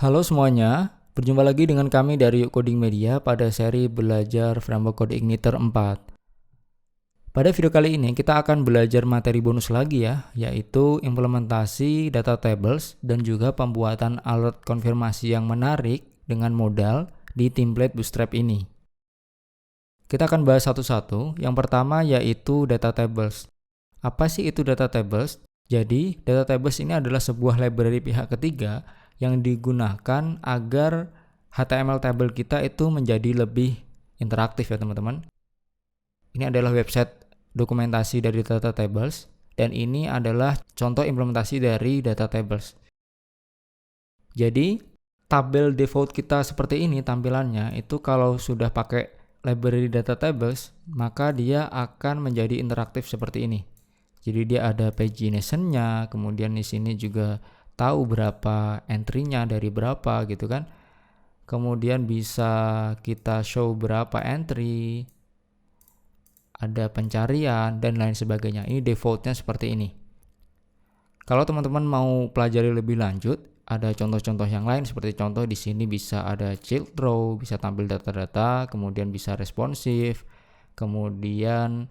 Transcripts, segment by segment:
Halo semuanya, berjumpa lagi dengan kami dari Yuk Coding Media pada seri belajar Framework Code Igniter 4. Pada video kali ini kita akan belajar materi bonus lagi ya, yaitu implementasi data tables dan juga pembuatan alert konfirmasi yang menarik dengan modal di template Bootstrap ini. Kita akan bahas satu-satu. Yang pertama yaitu data tables. Apa sih itu data tables? Jadi, data tables ini adalah sebuah library pihak ketiga yang digunakan agar HTML table kita itu menjadi lebih interaktif ya teman-teman. Ini adalah website dokumentasi dari data tables dan ini adalah contoh implementasi dari data tables. Jadi, tabel default kita seperti ini tampilannya itu kalau sudah pakai library data tables, maka dia akan menjadi interaktif seperti ini. Jadi dia ada pagination-nya, kemudian di sini juga tahu berapa entry-nya dari berapa gitu kan. Kemudian bisa kita show berapa entry, ada pencarian dan lain sebagainya. Ini default-nya seperti ini. Kalau teman-teman mau pelajari lebih lanjut, ada contoh-contoh yang lain seperti contoh di sini bisa ada child row, bisa tampil data-data, kemudian bisa responsif, kemudian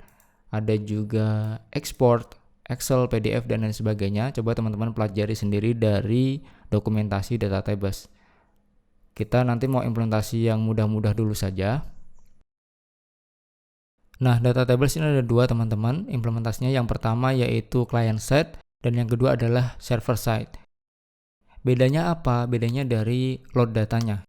ada juga export, Excel, PDF, dan lain sebagainya. Coba teman-teman pelajari sendiri dari dokumentasi data tables. Kita nanti mau implementasi yang mudah-mudah dulu saja. Nah, data tables ini ada dua teman-teman. Implementasinya yang pertama yaitu client side, dan yang kedua adalah server side. Bedanya apa? Bedanya dari load datanya.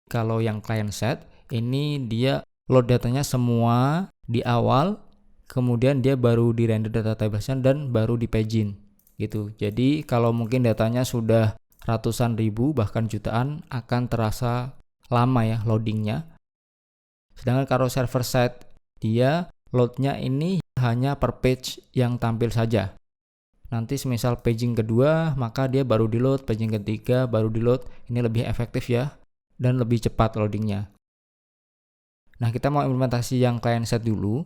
Kalau yang client side, ini dia load datanya semua di awal, kemudian dia baru di render data tablesnya dan baru di paging gitu. Jadi kalau mungkin datanya sudah ratusan ribu bahkan jutaan akan terasa lama ya loadingnya. Sedangkan kalau server side dia loadnya ini hanya per page yang tampil saja. Nanti semisal paging kedua maka dia baru di load, paging ketiga baru di load. Ini lebih efektif ya dan lebih cepat loadingnya. Nah, kita mau implementasi yang client side dulu.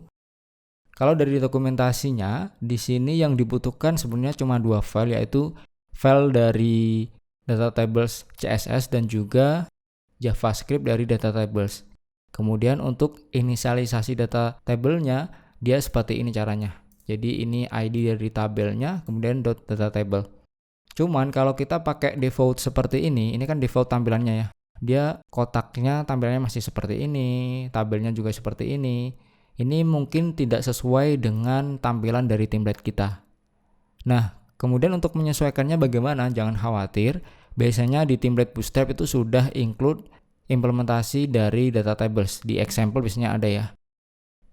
Kalau dari dokumentasinya, di sini yang dibutuhkan sebenarnya cuma dua file, yaitu file dari data tables CSS dan juga JavaScript dari data tables. Kemudian untuk inisialisasi data tabelnya, dia seperti ini caranya. Jadi ini ID dari tabelnya, kemudian .data table. Cuman kalau kita pakai default seperti ini kan default tampilannya ya. Dia kotaknya tampilannya masih seperti ini, tabelnya juga seperti ini. Ini mungkin tidak sesuai dengan tampilan dari template kita. Nah, kemudian untuk menyesuaikannya bagaimana? Jangan khawatir. Biasanya di template Bootstrap itu sudah include implementasi dari data tables. Di example biasanya ada ya.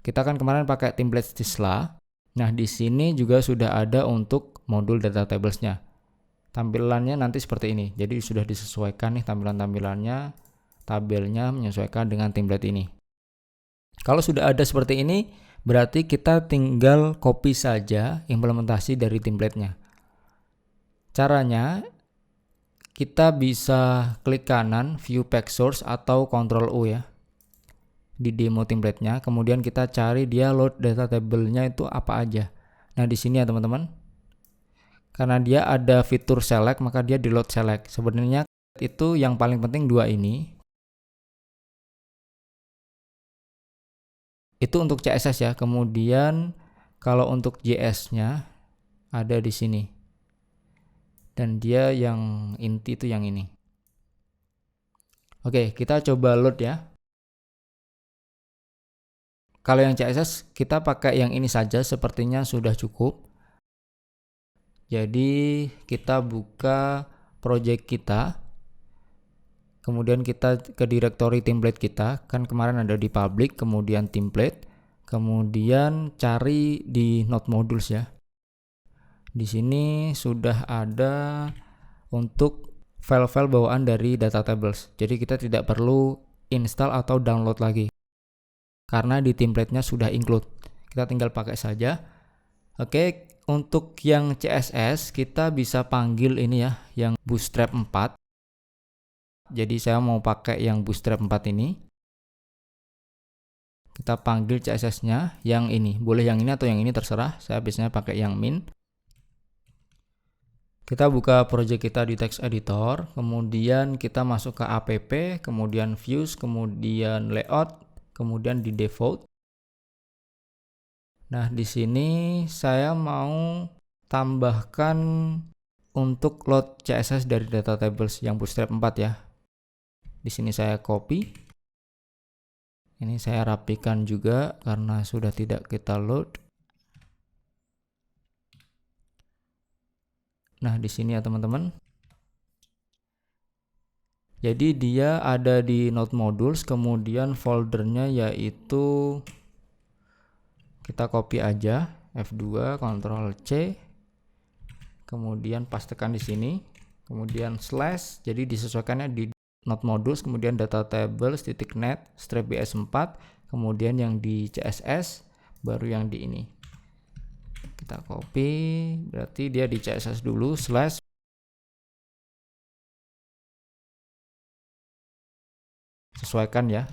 Kita kan kemarin pakai template Stisla. Nah, di sini juga sudah ada untuk modul data tablesnya. Tampilannya nanti seperti ini. Jadi sudah disesuaikan nih tampilan-tampilannya, tabelnya menyesuaikan dengan template ini. Kalau sudah ada seperti ini, berarti kita tinggal copy saja implementasi dari template-nya. Caranya, kita bisa klik kanan view pack source atau Ctrl U ya di demo template-nya. Kemudian kita cari dia load data table-nya itu apa aja. Nah, di sini ya teman-teman. Karena dia ada fitur select, maka dia di load select. Sebenarnya itu yang paling penting dua ini. Itu untuk CSS ya. Kemudian kalau untuk JS-nya ada di sini. Dan dia yang inti itu yang ini. Oke, kita coba load ya. Kalau yang CSS kita pakai yang ini saja, sepertinya sudah cukup. Jadi kita buka project kita. Kemudian kita ke directory template kita, kan kemarin ada di public, kemudian template, kemudian cari di node modules ya. Di sini sudah ada untuk file-file bawaan dari data tables. Jadi kita tidak perlu install atau download lagi. Karena di template-nya sudah include. Kita tinggal pakai saja. Oke, untuk yang CSS kita bisa panggil ini ya, yang Bootstrap 4. Jadi saya mau pakai yang Bootstrap 4 ini. Kita panggil CSS-nya yang ini. Boleh yang ini atau yang ini terserah. Saya biasanya pakai yang min. Kita buka project kita di text editor, kemudian kita masuk ke app, kemudian views, kemudian layout, kemudian di default. Nah, di sini saya mau tambahkan untuk load CSS dari data tables yang Bootstrap 4 ya. Di sini saya copy. Ini saya rapikan juga karena sudah tidak kita load. Nah, di sini ya teman-teman. Jadi dia ada di Node Modules, kemudian foldernya yaitu kita copy aja, F2, Ctrl C, kemudian pastekan di sini, kemudian slash, jadi disesuaikannya di Node Modules, kemudian data tables.net -bs4, kemudian yang di CSS, baru yang di ini. Kita copy, berarti dia di CSS dulu, slash, sesuaikan ya.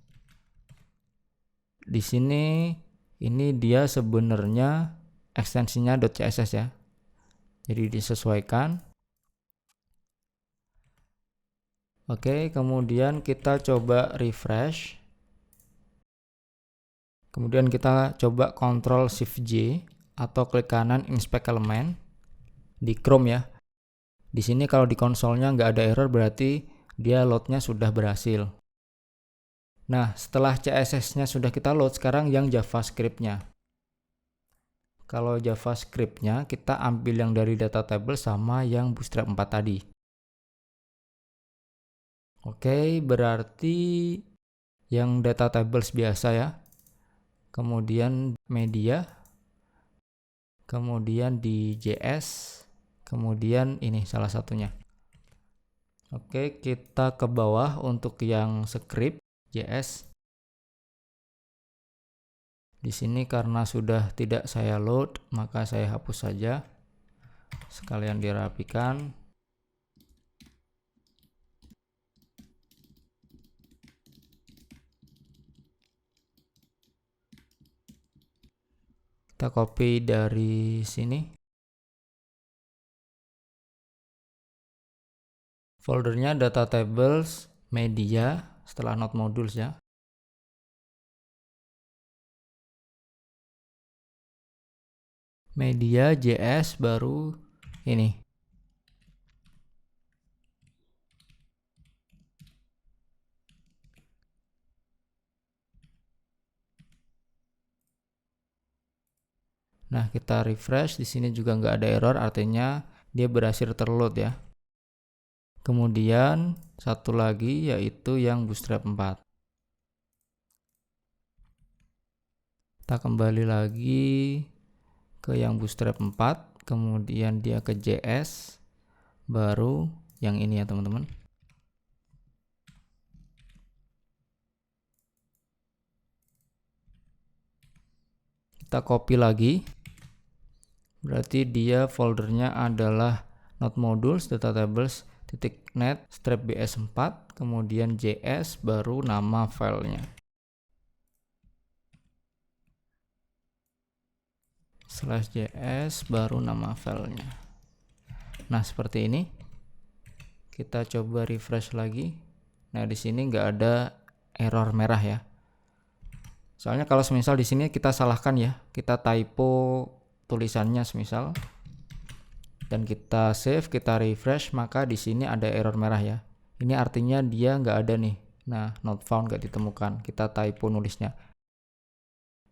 Di sini ini dia sebenarnya ekstensinya .css ya. Jadi disesuaikan. Oke, kemudian kita coba refresh. Kemudian kita coba Ctrl Shift J atau klik kanan inspect element di Chrome ya. Di sini kalau di konsolnya nggak ada error berarti dia loadnya sudah berhasil. Nah, setelah CSS-nya sudah kita load, sekarang yang JavaScript-nya. Kalau JavaScript-nya kita ambil yang dari data table sama yang Bootstrap 4 tadi. Oke, berarti yang data tables biasa ya. Kemudian media, kemudian di JS, kemudian ini salah satunya. Oke, kita ke bawah untuk yang script JS. Di sini karena sudah tidak saya load, maka saya hapus saja. Sekalian dirapikan. Kita copy dari sini. Foldernya data tables, media, setelah Node Modules ya. Media, JS, baru ini. Nah, kita refresh, di sini juga nggak ada error, artinya dia berhasil terload ya. Kemudian satu lagi yaitu yang Bootstrap 4. Kita kembali lagi ke yang Bootstrap 4, kemudian dia ke JS, baru yang ini ya teman-teman. Kita copy lagi. Berarti dia foldernya adalah Node Modules, data tables, .net, -bs4, kemudian JS, baru nama filenya. /js, baru nama filenya. Nah, seperti ini. Kita coba refresh lagi. Nah, di sini nggak ada error merah ya. Soalnya kalau semisal di sini kita salahkan ya, kita typo tulisannya semisal, dan kita save, kita refresh, maka di sini ada error merah ya. Ini artinya dia nggak ada nih. Nah, not found, nggak ditemukan. Kita typo nulisnya.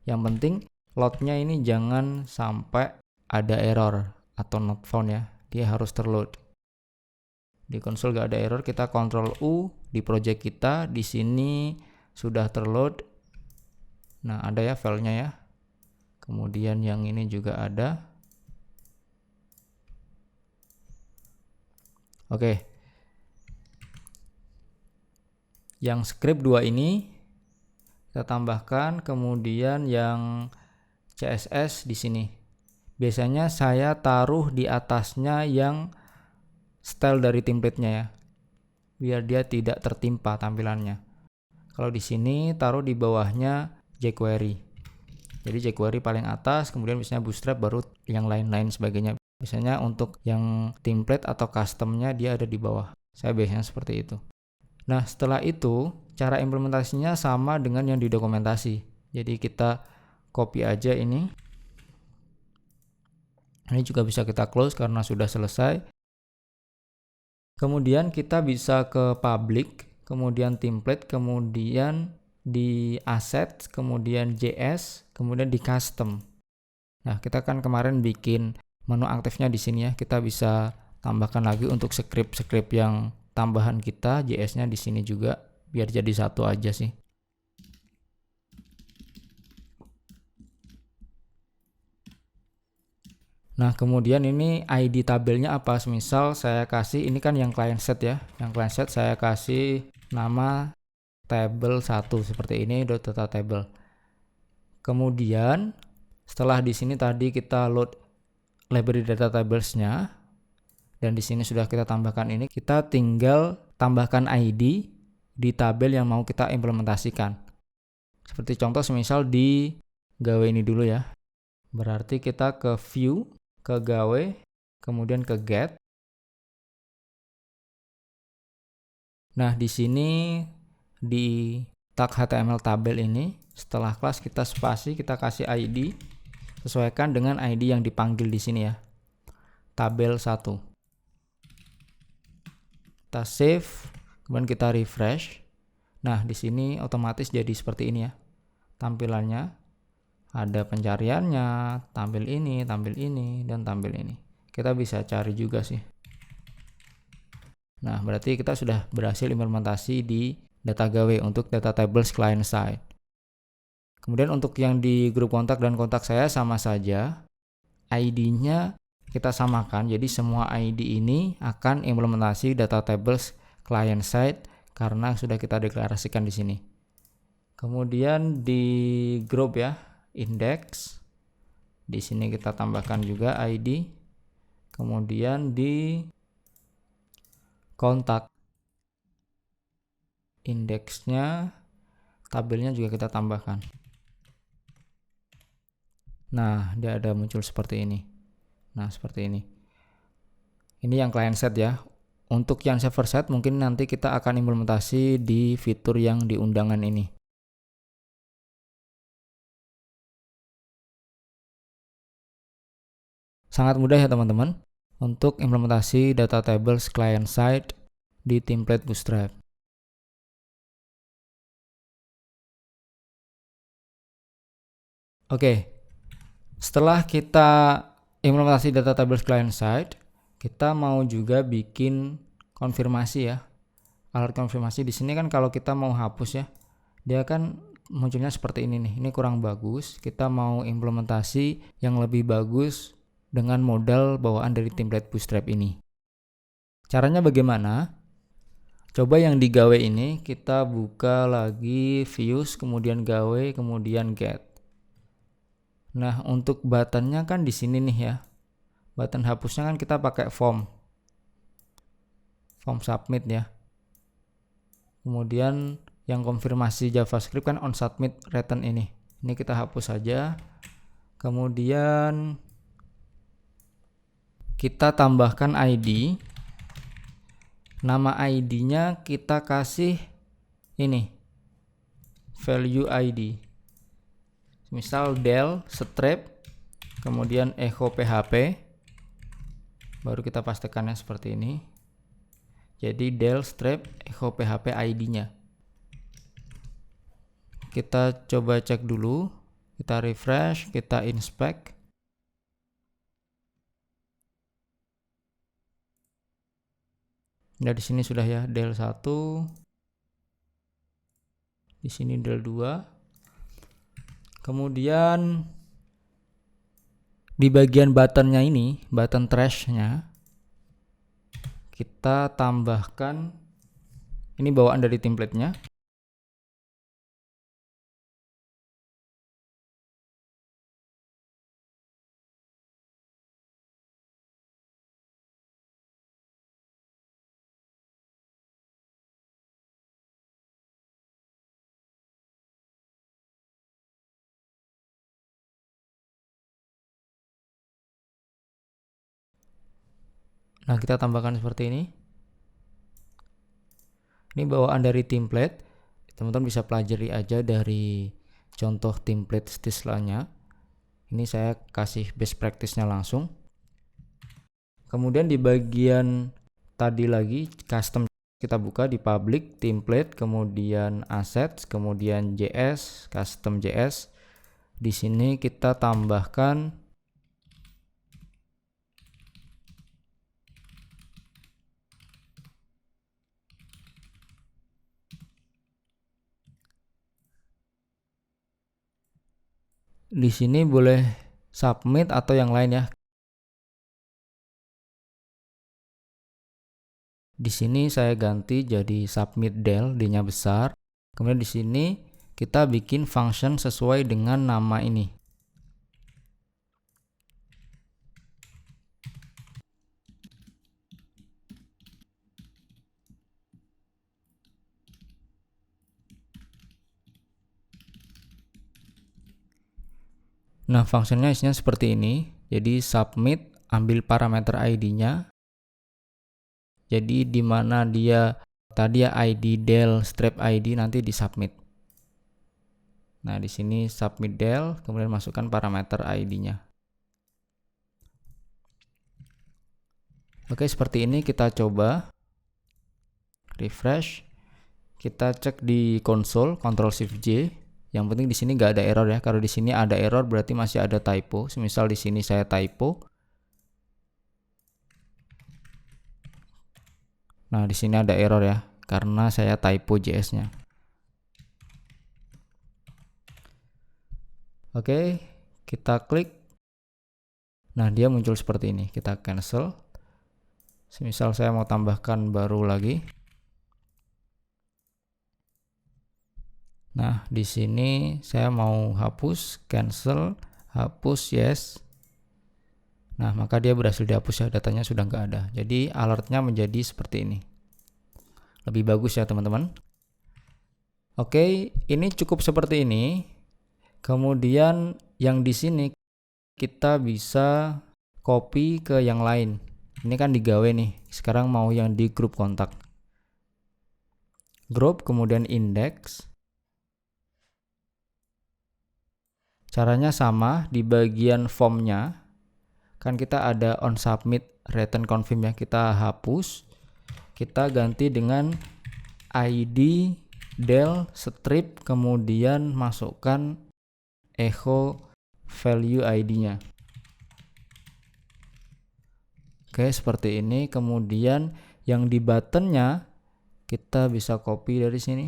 Yang penting loadnya ini jangan sampai ada error atau not found ya. Dia harus terload. Di konsol nggak ada error, kita Ctrl U di project kita. Di sini sudah terload. Nah, ada ya filenya ya. Kemudian yang ini juga ada. Oke. Yang script 2 ini kita tambahkan, kemudian yang CSS di sini. Biasanya saya taruh di atasnya yang style dari template-nya ya. Biar dia tidak tertimpa tampilannya. Kalau di sini taruh di bawahnya jQuery. Jadi jQuery paling atas, kemudian biasanya Bootstrap, baru yang lain-lain sebagainya. Biasanya untuk yang template atau customnya dia ada di bawah. Saya biasanya seperti itu. Nah, setelah itu cara implementasinya sama dengan yang di dokumentasi. Jadi kita copy aja ini. Ini juga bisa kita close karena sudah selesai. Kemudian kita bisa ke public, kemudian template, kemudian di asset, kemudian JS, kemudian di custom. Nah, kita kan kemarin bikin menu aktifnya di sini ya. Kita bisa tambahkan lagi untuk script-script yang tambahan kita, JS-nya di sini juga biar jadi satu aja sih. Nah, kemudian ini ID tabelnya apa? Misal saya kasih, ini kan yang client set ya. Yang client set saya kasih nama table 1 seperti ini, .data table. Kemudian setelah di sini tadi kita load library data tables-nya dan di sini sudah kita tambahkan ini, kita tinggal tambahkan ID di tabel yang mau kita implementasikan. Seperti contoh semisal di gawe ini dulu ya. Berarti kita ke view, ke gawe, kemudian ke get. Nah, di sini di tag HTML tabel ini setelah kelas kita spasi, kita kasih ID sesuaikan dengan ID yang dipanggil di sini ya. Tabel 1. Kita save, kemudian kita refresh. Nah, di sini otomatis jadi seperti ini ya. Tampilannya ada pencariannya, tampil ini, dan tampil ini. Kita bisa cari juga sih. Nah, berarti kita sudah berhasil implementasi di data gawe untuk data tables client side. Kemudian untuk yang di grup kontak dan kontak saya sama saja. ID-nya kita samakan, jadi semua ID ini akan implementasi data tables client side karena sudah kita deklarasikan di sini. Kemudian di grup ya, index, di sini kita tambahkan juga ID. Kemudian di kontak, indeksnya, tabelnya juga kita tambahkan. Nah, dia ada muncul seperti ini. Nah, seperti ini. Ini yang client set ya. Untuk yang server side mungkin nanti kita akan implementasi di fitur yang di undangan ini. Sangat mudah ya teman-teman untuk implementasi data tables client side di template Bootstrap. Oke, setelah kita implementasi data tables client side, kita mau juga bikin konfirmasi ya. Alat konfirmasi di sini kan kalau kita mau hapus ya, dia kan munculnya seperti ini nih. Ini kurang bagus. Kita mau implementasi yang lebih bagus dengan modal bawaan dari template Bootstrap ini. Caranya bagaimana? Coba yang di gawe ini kita buka lagi views, kemudian gawe, kemudian get. Nah, untuk buttonnya kan di sini nih ya. Button hapusnya kan kita pakai form submit ya. Kemudian yang konfirmasi JavaScript kan on submit return ini. Ini kita hapus saja. Kemudian kita tambahkan ID. Nama ID-nya kita kasih ini. Value ID. Misal del strap, kemudian echo php. Baru kita pastikannya seperti ini. Jadi del strap echo php ID-nya. Kita coba cek dulu, kita refresh, kita inspect. Nah, di sini sudah ya del 1. Di sini del 2. Kemudian di bagian buttonnya ini, button trash-nya, kita tambahkan ini bawaan dari template-nya. Nah, kita tambahkan seperti ini. Ini bawaan dari template. Teman-teman bisa pelajari aja dari contoh template Stisla-nya. Ini saya kasih best practice-nya langsung. Kemudian di bagian tadi lagi custom, kita buka di public, template, kemudian assets, kemudian JS, custom JS. Di sini kita tambahkan di sini boleh submit atau yang lain ya. Di sini saya ganti jadi submit del, D-nya besar. Kemudian di sini kita bikin function sesuai dengan nama ini. Nah, fungsinya isinya seperti ini. Jadi submit, ambil parameter ID-nya. Jadi di mana dia tadi ya ID del strap ID, nanti di submit. Nah, di sini submit del, kemudian masukkan parameter ID-nya. Oke, seperti ini kita coba refresh. Kita cek di konsol, Ctrl Shift J. Yang penting di sini nggak ada error ya. Kalau di sini ada error berarti masih ada typo. Misal di sini saya typo. Nah, di sini ada error ya karena saya typo JS-nya. Oke, kita klik. Nah, dia muncul seperti ini. Kita cancel. Misal saya mau tambahkan baru lagi. Nah, di sini saya mau hapus, cancel, hapus, yes. Nah, maka dia berhasil dihapus ya, datanya sudah nggak ada. Jadi alertnya menjadi seperti ini. Lebih bagus ya teman-teman. Oke, ini cukup seperti ini. Kemudian yang di sini kita bisa copy ke yang lain. Ini kan digawe nih. Sekarang mau yang di grup kontak. Grup, kemudian index. Caranya sama, di bagian formnya kan kita ada on submit return confirm ya, kita hapus, kita ganti dengan ID del strip, kemudian masukkan echo value ID-nya. Oke, seperti ini. Kemudian yang di buttonnya kita bisa copy dari sini.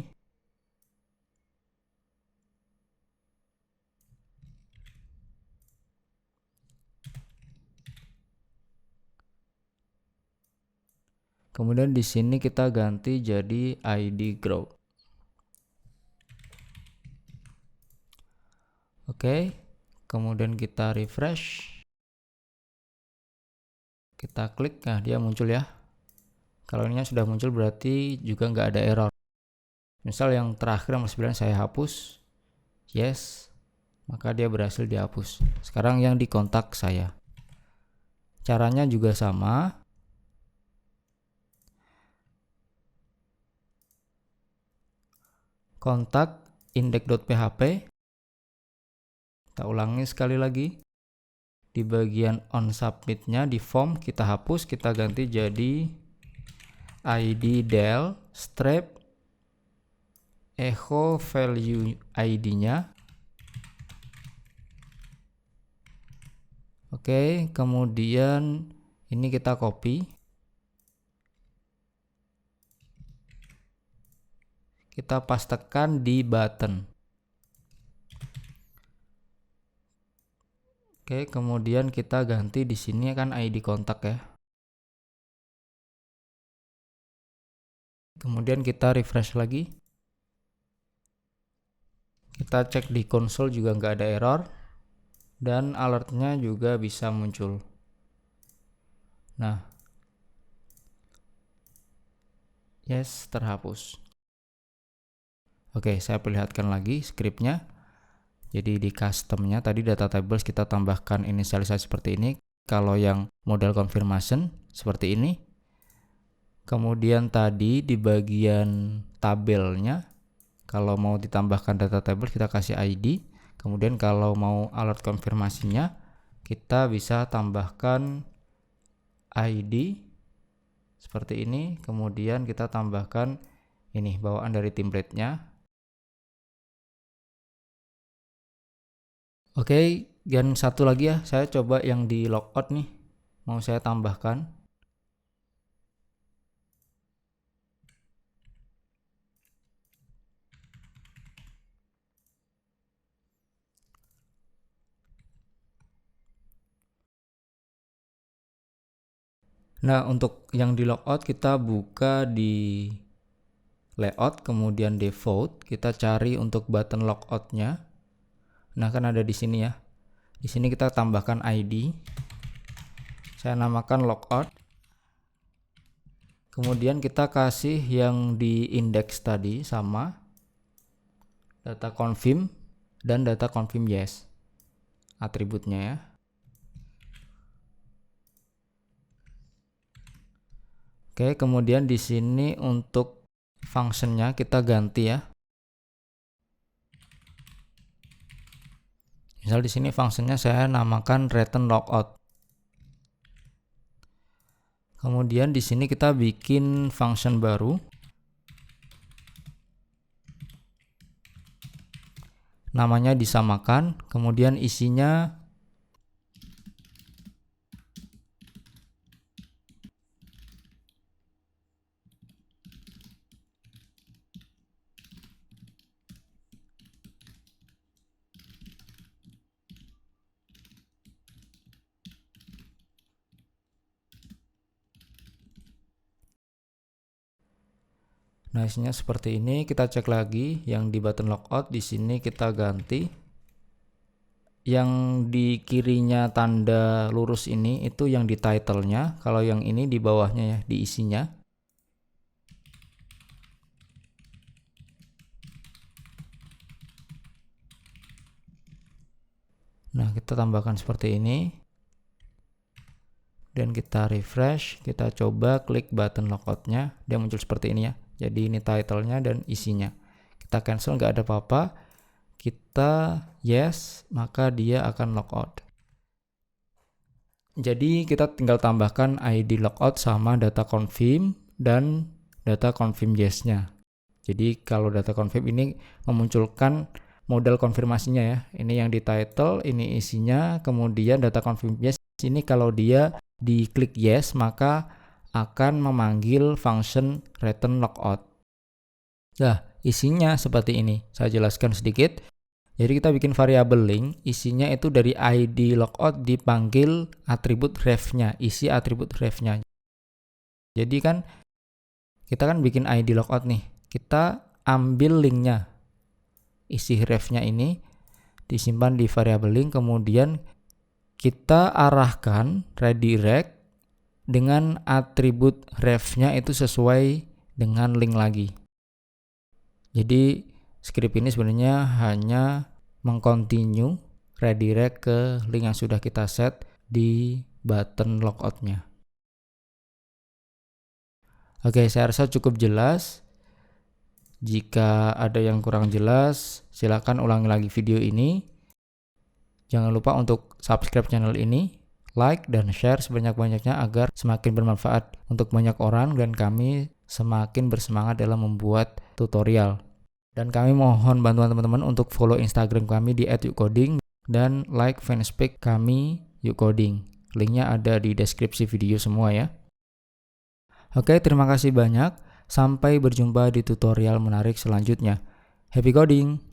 Kemudian di sini kita ganti jadi ID group. Oke, kemudian kita refresh. Kita klik, nah dia muncul ya. Kalau ini sudah muncul berarti juga nggak ada error. Misal yang terakhir nomor 9 saya hapus, yes, maka dia berhasil dihapus. Sekarang yang di kontak saya. Caranya juga sama. Kontak index.php. Kita ulangi sekali lagi. Di bagian on submit-nya di form kita hapus, kita ganti jadi ID del strap echo value ID-nya. Oke, kemudian ini kita copy. Kita pastekan di button. Oke, kemudian kita ganti di sini kan ID kontak ya. Kemudian kita refresh lagi. Kita cek di konsol juga nggak ada error. Dan alertnya juga bisa muncul. Nah, yes, terhapus. Oke, saya perlihatkan lagi scriptnya. Jadi di customnya tadi data tables kita tambahkan inisialisasi seperti ini. kalau yang model confirmation seperti ini. Kemudian tadi di bagian tabelnya, kalau mau ditambahkan data table kita kasih ID. Kemudian kalau mau alert konfirmasinya, kita bisa tambahkan ID seperti ini. Kemudian kita tambahkan ini bawaan dari template-nya. Oke, dan satu lagi ya, saya coba yang di logout nih, mau saya tambahkan. Nah, untuk yang di logout kita buka di layout, kemudian default, kita cari untuk button logoutnya. Nah, kan ada di sini ya. Di sini kita tambahkan ID. Saya namakan logout. Kemudian kita kasih yang di index tadi sama data confirm dan data confirm yes. Atributnya ya. Oke, kemudian di sini untuk functionnya kita ganti ya. Misal di sini functionnya saya namakan return logout. Kemudian di sini kita bikin function baru. Namanya disamakan, kemudian isinya nah isinya seperti ini. Kita cek lagi yang di button logout, di sini kita ganti. Yang di kirinya tanda lurus ini itu yang di title-nya, kalau yang ini di bawahnya ya, di isinya. Nah, kita tambahkan seperti ini. Dan kita refresh, kita coba klik button logout-nya, dia muncul seperti ini ya. Jadi ini title-nya dan isinya. Kita cancel, nggak ada apa-apa. Kita yes, maka dia akan logout. Jadi kita tinggal tambahkan ID logout sama data confirm dan data confirm yes-nya. Jadi kalau data confirm ini memunculkan model konfirmasinya ya. Ini yang di title, ini isinya, kemudian data confirm yes. Ini kalau dia diklik yes, maka akan memanggil function return logout. Nah, isinya seperti ini. Saya jelaskan sedikit. Jadi kita bikin variabel link, isinya itu dari ID logout dipanggil atribut ref-nya, isi atribut ref-nya. Jadi kan kita kan bikin ID logout nih. Kita ambil linknya. Isi ref-nya ini disimpan di variabel link, kemudian kita arahkan redirect dengan atribut ref-nya itu sesuai dengan link lagi. Jadi script ini sebenarnya hanya mengcontinue redirect ke link yang sudah kita set di button logout-nya. Oke, saya rasa cukup jelas. Jika ada yang kurang jelas, silakan ulangi lagi video ini. Jangan lupa untuk subscribe channel ini, like dan share sebanyak-banyaknya agar semakin bermanfaat untuk banyak orang dan kami semakin bersemangat dalam membuat tutorial. Dan kami mohon bantuan teman-teman untuk follow Instagram kami di @youkcoding dan like fanpage kami YouCoding. Linknya ada di deskripsi video semua ya. Oke, terima kasih banyak. Sampai berjumpa di tutorial menarik selanjutnya. Happy coding!